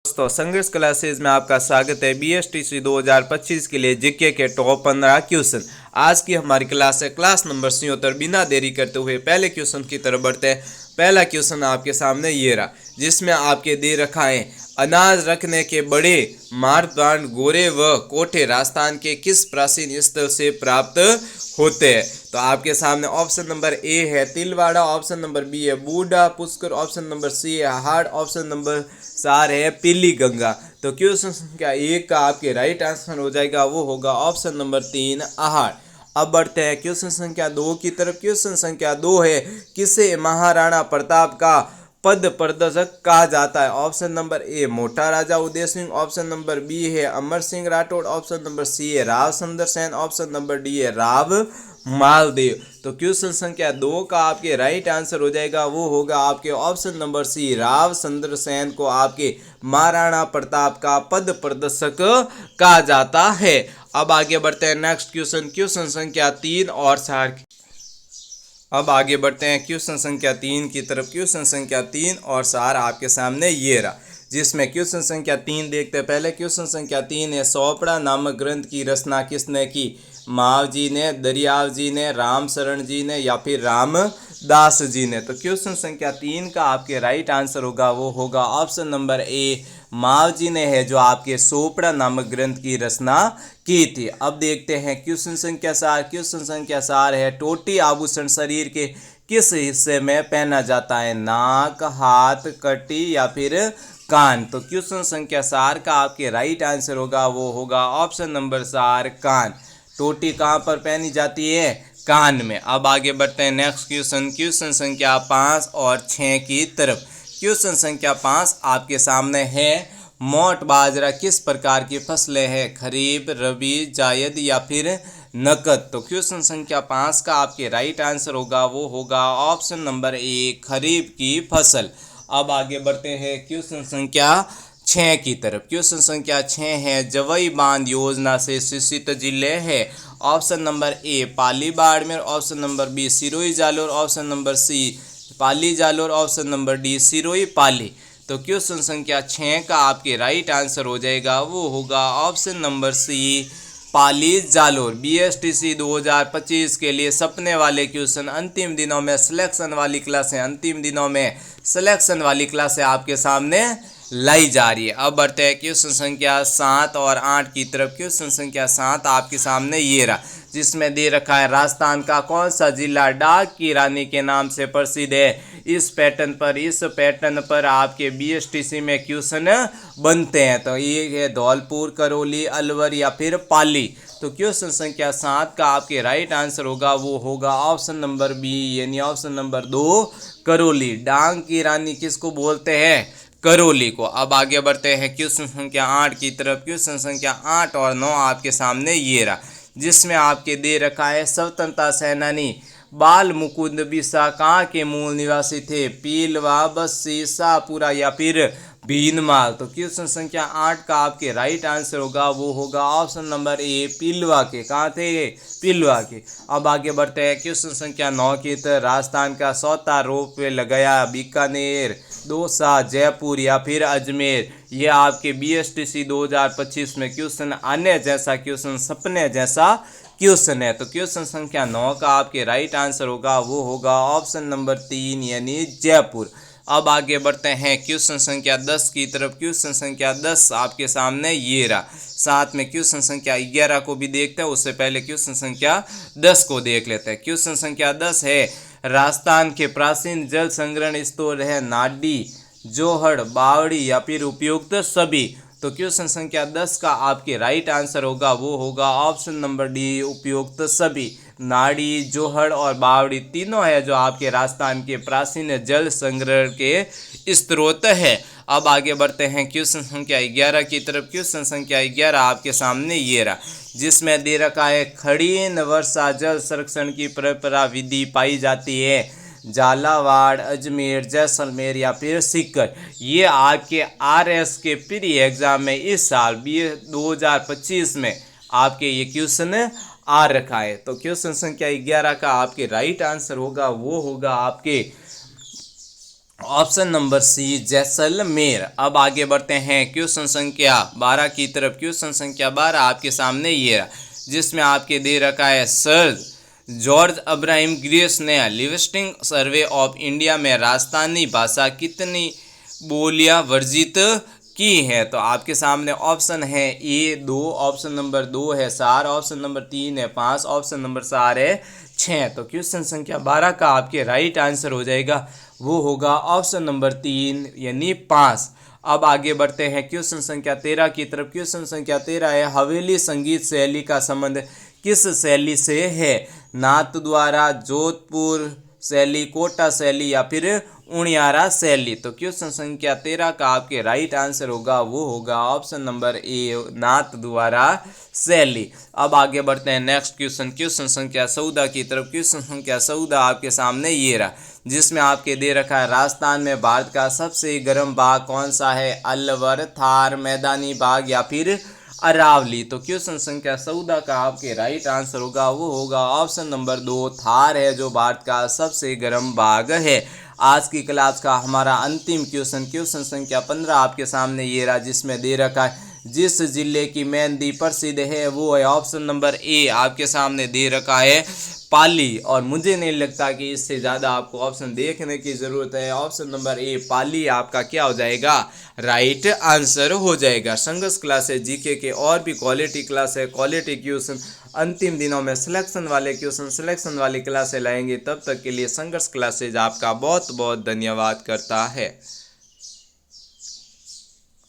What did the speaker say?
दोस्तों संघर्ष क्लासेस में आपका स्वागत है। BSTC 2025 के लिए जीके के टॉप 15 क्वेश्चन। आज की हमारी क्लास है क्लास नंबर 77। बिना देरी करते हुए पहले क्वेश्चन की तरफ बढ़ते हैं। पहला क्वेश्चन आपके सामने ये रहा, जिसमें आपके दे रखा है अनाज रखने के बड़े मारदान गोरे व कोठे राजस्थान के किस प्राचीन स्थल से प्राप्त होते हैं। तो आपके सामने ऑप्शन नंबर ए है तिलवाड़ा, ऑप्शन नंबर बी है बूढ़ा पुष्कर, ऑप्शन नंबर सी है हाड़, ऑप्शन नंबर 4 है पीली गंगा। तो क्वेश्चन संख्या 1 का आपके राइट आंसर हो जाएगा, वो होगा ऑप्शन नंबर 3 आहाड़। अब बढ़ते हैं क्वेश्चन संख्या 2 की तरफ। क्वेश्चन संख्या 2 है, किसे महाराणा प्रताप का पद प्रदर्शक कहा जाता है। Option number A Mota Raja Uday Singh, option number B है Amar Singh Rathore, option number C है राव सुंदर सेन, ऑप्शन नंबर डी है राव मालदेव। तो क्वेश्चन संख्या 2 का आपके राइट आंसर हो जाएगा, वो होगा आपके ऑप्शन नंबर सी राव सुंदर सेन को आपके महाराणा प्रताप का पद प्रदर्शक कहा जाता है। अब आगे बढ़ते हैं नेक्स्ट क्वेश्चन, क्वेश्चन संख्या 3 और 4। अब आगे बढ़ते हैं क्वेश्चन संख्या 3 की तरफ। क्वेश्चन संख्या 3 और 4 आपके सामने ये रहा, जिसमें क्वेश्चन संख्या 3 देखते हैं। पहले क्वेश्चन संख्या 3 है, सोपड़ा नामक ग्रंथ की रचना किसने की। माव जी ने, दरियाव जी ने, रामशरण जी ने या फिर रामदास जी ने। तो क्वेश्चन संख्या 3 का आपके राइट आंसर होगा, वो होगा ऑप्शन नंबर ए माव जी ने है, जो आपके सोपड़ा नामक ग्रंथ की रचना की थी। अब देखते हैं क्वेश्चन संख्या 4। क्वेश्चन संख्या 4 है, टोटी आभूषण शरीर के किस हिस्से में पहना जाता है। नाक, हाथ, कटी या फिर कान। तो क्वेश्चन संख्या 4 का आपके राइट आंसर होगा, वो होगा ऑप्शन नंबर 4 कान। टोटी कहाँ पर पहनी जाती है, कान में। अब आगे बढ़ते हैं नेक्स्ट क्वेश्चन, क्वेश्चन संख्या 5 और 6 की तरफ। क्वेश्चन संख्या 5 आपके सामने है, मोट बाजरा किस प्रकार की फसलें हैं। खरीफ, रबी, जायद या फिर नकद। तो क्वेश्चन संख्या 5 का आपके राइट आंसर होगा, वो होगा ऑप्शन नंबर ए खरीफ की फसल। अब आगे बढ़ते हैं क्वेश्चन संख्या 6 की तरफ। क्वेश्चन संख्या 6 है, जवई बांध योजना से शासित जिले है। Option number A Pali Barmer, option number B Sirohi Jalore, option number C Pali Jalore, option number D Sirohi Pali. तो क्वेश्चन संख्या 6 का आपके राइट आंसर हो जाएगा, वो होगा option number C Pali Jalore. BSTC 2025 के लिए सपने वाले क्वेश्चन अंतिम दिनों में सिलेक्शन वाली क्लासें आपके सामने लाई जा रही है। अब बढ़ते हैं क्वेश्चन संख्या 7 और 8 की तरफ। क्वेश्चन संख्या 7 आपके सामने ये रहा, जिसमें दे रखा है, राजस्थान का कौन सा जिला डाक की रानी के नाम से प्रसिद्ध है। इस पैटर्न पर आपके BSTC में क्वेश्चन बनते हैं। तो ये है धौलपुर, करौली, अलवर या फिर पाली। तो क्वेश्चन संख्या 7 का आपके राइट आंसर होगा, वो होगा ऑप्शन नंबर बी यानी ऑप्शन नंबर 2 करौली। डांग की रानी किसको बोलते हैं, करौली को। अब आगे बढ़ते हैं क्वेश्चन संख्या 8 की तरफ। क्वेश्चन संख्या 8 और 9 आपके सामने ये रहा, जिसमें आपके दे रखा है, स्वतंत्रता सेनानी बाल मुकुंद बिरसा कहाँ के मूल निवासी थे। पीलवा, बस्सी, शाहपुरा या फिर भीनमाल। तो क्वेश्चन संख्या 8 का आपके राइट आंसर होगा, वो होगा ऑप्शन नंबर ए पिलवा के। कहाँ थे, पिलवा के। अब आगे बढ़ते हैं क्वेश्चन संख्या 9 की तरफ। राजस्थान का चौथा रोपवे लगाया, बीकानेर, दौसा, जयपुर या फिर अजमेर। ये आपके BSTC 2025 में क्वेश्चन आने जैसा क्वेश्चन, सपने जैसा क्वेश्चन है। तो क्वेश्चन संख्या 9 का आपके राइट आंसर होगा, वो होगा ऑप्शन नंबर 3 यानी जयपुर। अब आगे बढ़ते हैं क्वेश्चन संख्या 10 की तरफ। क्वेश्चन संख्या 10 आपके सामने ये रहा, साथ में क्वेश्चन संख्या 11 को भी देखते हैं। उससे पहले क्वेश्चन संख्या 10 को देख लेते हैं। क्वेश्चन संख्या 10 है, राजस्थान के प्राचीन जल संग्रहण स्रोत है नाडी, जोहड़, बावड़ी या फिर उपयुक्त सभी। तो क्वेश्चन संख्या 10 का आपके राइट आंसर होगा, वो होगा ऑप्शन नंबर डी उपयुक्त सभी। नाड़ी, जोहड़ और बावड़ी तीनों है जो आपके राजस्थान के प्राचीन जल संग्रहण के स्रोत है। अब आगे बढ़ते हैं क्वेश्चन संख्या 11 की तरफ। क्वेश्चन संख्या 11 आपके सामने ये रहा, जिसमें दे रखा है, खड़ीन वर्षा जल संरक्षण की परंपरा विधि पाई जाती है। झालावाड़, अजमेर, जैसलमेर या फिर सीकर। ये आपके RS के प्री एग्जाम में इस साल 2025 में आपके ये क्वेश्चन आ रखा है। तो क्वेश्चन संख्या 11 का आपके राइट आंसर होगा, वो होगा आपके ऑप्शन नंबर सी जैसलमेर। अब आगे बढ़ते हैं क्वेश्चन संख्या 12 की तरफ। क्वेश्चन संख्या 12 आपके सामने ये रहा, जिसमें आपके दे रखा है सर जॉर्ज अब्राहम ग्रेस ने लिविंगस्टन सर्वे ऑफ इंडिया में राजस्थानी भाषा कितनी बोलियां वर्जित की है। तो आपके सामने ऑप्शन है ए 2, ऑप्शन नंबर 2 है 4, ऑप्शन नंबर 3 है 5, ऑप्शन नंबर 4 है 6। तो क्वेश्चन संख्या 12 का आपके राइट आंसर हो जाएगा, वो होगा ऑप्शन नंबर 3 यानी 5। अब आगे बढ़ते हैं क्वेश्चन संख्या 13 की तरफ। क्वेश्चन संख्या 13 है, हवेली संगीत शैली का संबंध किस शैली से है। नाथ द्वारा, जोधपुर शैली, कोटा शैली या फिर उनियारा शैली। तो क्वेश्चन संख्या 13 का आपके राइट आंसर होगा, वो होगा ऑप्शन नंबर ए नाथ द्वारा शैली। अब आगे बढ़ते हैं नेक्स्ट क्वेश्चन, क्वेश्चन संख्या 14 की तरफ। क्वेश्चन संख्या 14 आपके सामने ये रहा, जिसमें आपके दे रखा है राजस्थान में भारत का सबसे गर्म बाग कौन सा है। अलवर, थार, मैदानी बाग या फिर अरावली। तो क्वेश्चन संख्या 14 का आपके राइट आंसर होगा, वो होगा ऑप्शन नंबर 2 थार है, जो भारत का सबसे गर्म बाग है। आज की क्लास का हमारा अंतिम क्वेश्चन, क्वेश्चन संख्या 15 आपके सामने ये रहा, जिसमें दे रखा है जिस जिले की मेहंदी प्रसिद्ध है, वो है ऑप्शन नंबर ए आपके सामने दे रखा है पाली। और मुझे नहीं लगता कि इससे ज़्यादा आपको ऑप्शन देखने की ज़रूरत है। ऑप्शन नंबर ए पाली आपका क्या हो जाएगा, राइट आंसर हो जाएगा। संघर्ष क्लासेस जीके के और भी क्वालिटी क्लास है, क्वालिटी क्वेश्चन अंतिम दिनों में सिलेक्शन वाले क्वेश्चन, सिलेक्शन वाली क्लासें लाएंगे। तब तक के लिए संघर्ष क्लासेज आपका बहुत बहुत धन्यवाद करता है।